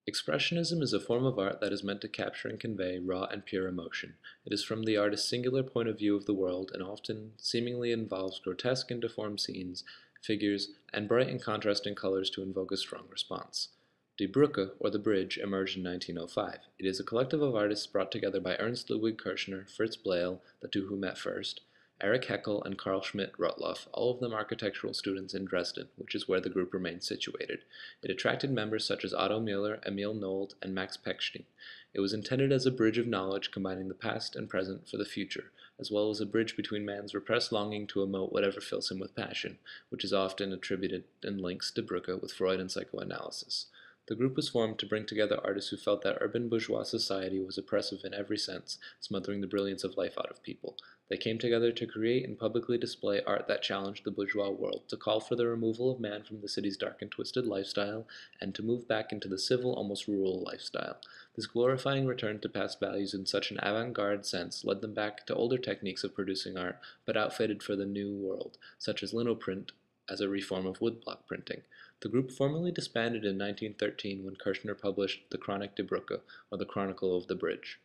Expressionism is a form of art that is meant to capture and convey raw and pure emotion. It is from the artist's singular point of view of the world and often seemingly involves grotesque and deformed scenes, figures, and bright and contrasting colors to invoke a strong response. Die Brücke, or The Bridge, emerged in 1905. It is a collective of artists brought together by Ernst Ludwig Kirchner, Fritz Bleyl, the two who met first, Erich Heckel, and Carl Schmidt Rotloff, all of them architectural students in Dresden, which is where the group remains situated. It attracted members such as Otto Müller, Emil Nold, and Max Pechstein. It was intended as a bridge of knowledge combining the past and present for the future, as well as a bridge between man's repressed longing to emote whatever fills him with passion, which is often attributed and links Die Brücke with Freud and psychoanalysis. The group was formed to bring together artists who felt that urban bourgeois society was oppressive in every sense, smothering the brilliance of life out of people. They came together to create and publicly display art that challenged the bourgeois world, to call for the removal of man from the city's dark and twisted lifestyle, and to move back into the civil, almost rural lifestyle. This glorifying return to past values in such an avant-garde sense led them back to older techniques of producing art, but outfitted for the new world, such as linoprint as a reform of woodblock printing. The group formally disbanded in 1913 when Kirchner published the Chronik der Brücke, or the Chronicle of the Bridge.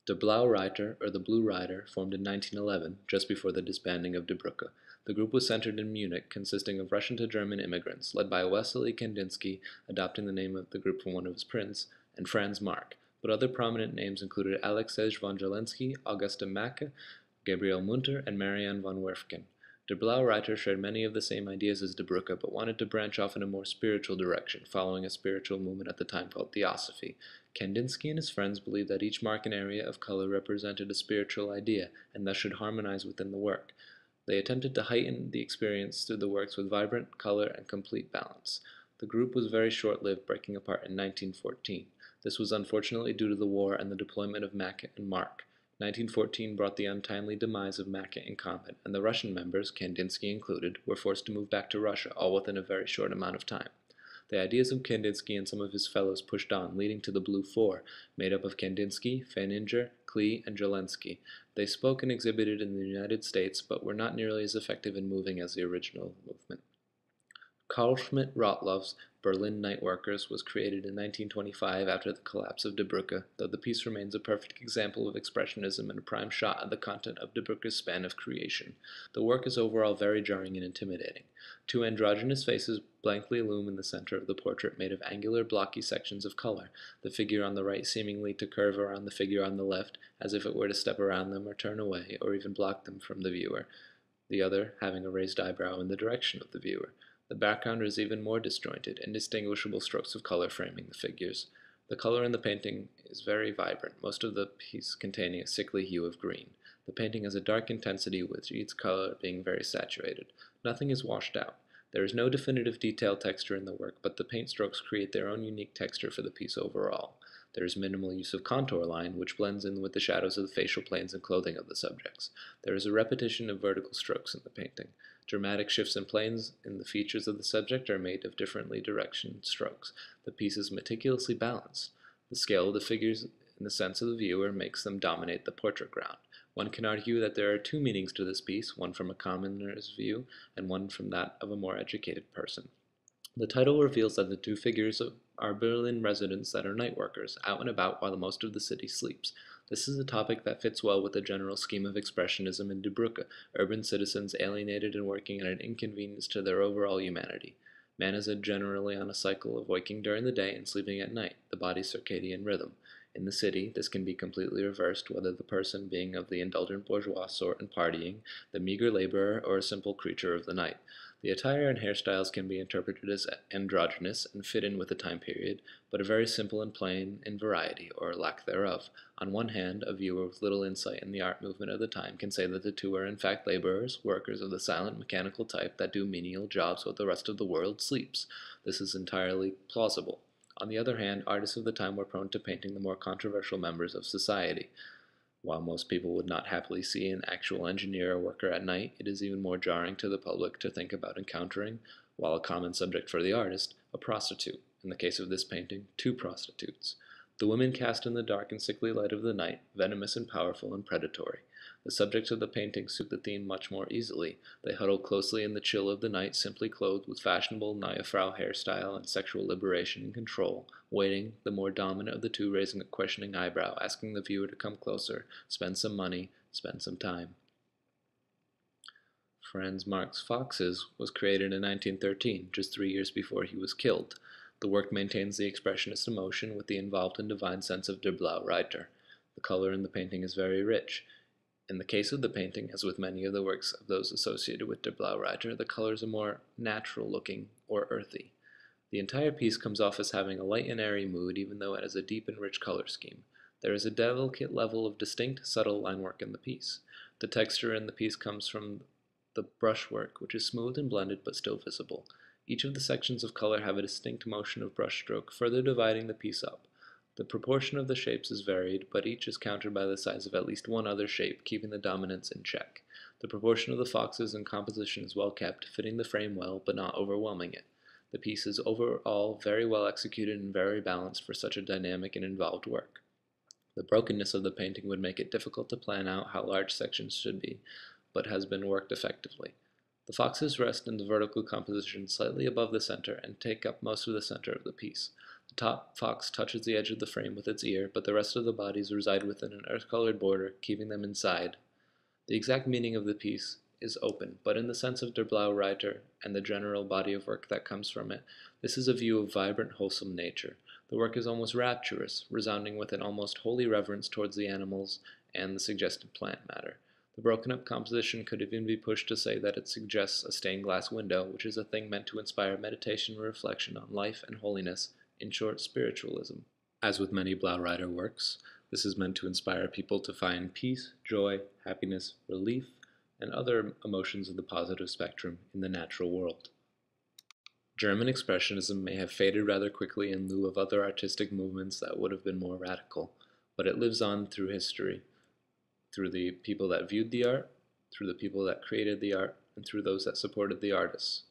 Der Blaue Reiter, or the Blue Rider, formed in 1911, just before the disbanding of Die Brücke. The group was centered in Munich, consisting of Russian to German immigrants, led by Wassily Kandinsky, adopting the name of the group from one of his prints, and Franz Marc, but other prominent names included Alexej von Jelensky, Augusta Macke, Gabriel Munter, and Marianne von Werfken. Der Blaue Reiter shared many of the same ideas as Die Brücke, but wanted to branch off in a more spiritual direction, following a spiritual movement at the time called Theosophy. Kandinsky and his friends believed that each mark and area of color represented a spiritual idea, and thus should harmonize within the work. They attempted to heighten the experience through the works with vibrant color and complete balance. The group was very short-lived, breaking apart in 1914. This was unfortunately due to the war and the deployment of Macke and Mark. 1914 brought the untimely demise of Macke in combat, and the Russian members, Kandinsky included, were forced to move back to Russia, all within a very short amount of time. The ideas of Kandinsky and some of his fellows pushed on, leading to the Blue Four, made up of Kandinsky, Feininger, Klee, and Jelensky. They spoke and exhibited in the United States, but were not nearly as effective in moving as the original movement. Carl Schmidt Rotloff's Berlin Night Workers was created in 1925 after the collapse of Die Brücke, though the piece remains a perfect example of expressionism and a prime shot at the content of Die Brücke's span of creation. The work is overall very jarring and intimidating. Two androgynous faces blankly loom in the center of the portrait, made of angular, blocky sections of color, the figure on the right seemingly to curve around the figure on the left, as if it were to step around them or turn away, or even block them from the viewer, the other having a raised eyebrow in the direction of the viewer. The background is even more disjointed, indistinguishable strokes of color framing the figures. The color in the painting is very vibrant, most of the piece containing a sickly hue of green. The painting has a dark intensity, with each color being very saturated. Nothing is washed out. There is no definitive detailed texture in the work, but the paint strokes create their own unique texture for the piece overall. There is minimal use of contour line, which blends in with the shadows of the facial planes and clothing of the subjects. There is a repetition of vertical strokes in the painting. Dramatic shifts in planes in the features of the subject are made of differently directioned strokes. The piece is meticulously balanced. The scale of the figures in the sense of the viewer makes them dominate the portrait ground. One can argue that there are two meanings to this piece, one from a commoner's view and one from that of a more educated person. The title reveals that the two figures are Berlin residents that are night workers, out and about while most of the city sleeps. This is a topic that fits well with the general scheme of Expressionism in Die Brücke, urban citizens alienated and working at an inconvenience to their overall humanity. Man is generally on a cycle of waking during the day and sleeping at night, the body's circadian rhythm. In the city, this can be completely reversed, whether the person being of the indulgent bourgeois sort and partying, the meager laborer, or a simple creature of the night. The attire and hairstyles can be interpreted as androgynous and fit in with the time period, but are very simple and plain in variety, or lack thereof. On one hand, a viewer with little insight in the art movement of the time can say that the two are in fact laborers, workers of the silent mechanical type that do menial jobs while the rest of the world sleeps. This is entirely plausible. On the other hand, artists of the time were prone to painting the more controversial members of society. While most people would not happily see an actual engineer or worker at night, it is even more jarring to the public to think about encountering, while a common subject for the artist, a prostitute. In the case of this painting, two prostitutes. The women cast in the dark and sickly light of the night, venomous and powerful and predatory. The subjects of the painting suit the theme much more easily. They huddle closely in the chill of the night, simply clothed with fashionable Neue Frau hairstyle and sexual liberation and control, waiting, the more dominant of the two raising a questioning eyebrow, asking the viewer to come closer, spend some money, spend some time. Franz Marx Fox's was created in 1913, just 3 years before he was killed. The work maintains the expressionist emotion with the involved and divine sense of der blaue Reiter. The color in the painting is very rich. In the case of the painting, as with many of the works of those associated with der blaue Reiter, the colors are more natural-looking or earthy. The entire piece comes off as having a light and airy mood, even though it has a deep and rich color scheme. There is a delicate level of distinct, subtle line work in the piece. The texture in the piece comes from the brushwork, which is smooth and blended but still visible. Each of the sections of color have a distinct motion of brushstroke, further dividing the piece up. The proportion of the shapes is varied, but each is countered by the size of at least one other shape, keeping the dominance in check. The proportion of the foxes and composition is well kept, fitting the frame well, but not overwhelming it. The piece is overall very well executed and very balanced for such a dynamic and involved work. The brokenness of the painting would make it difficult to plan out how large sections should be, but has been worked effectively. The foxes rest in the vertical composition slightly above the center and take up most of the center of the piece. The top fox touches the edge of the frame with its ear, but the rest of the bodies reside within an earth-colored border, keeping them inside. The exact meaning of the piece is open, but in the sense of der blaue Reiter and the general body of work that comes from it, this is a view of vibrant, wholesome nature. The work is almost rapturous, resounding with an almost holy reverence towards the animals and the suggested plant matter. The broken-up composition could even be pushed to say that it suggests a stained-glass window, which is a thing meant to inspire meditation and reflection on life and holiness, in short, spiritualism. As with many Blaue Reiter works, this is meant to inspire people to find peace, joy, happiness, relief, and other emotions of the positive spectrum in the natural world. German Expressionism may have faded rather quickly in lieu of other artistic movements that would have been more radical, but it lives on through history, through the people that viewed the art, through the people that created the art, and through those that supported the artists.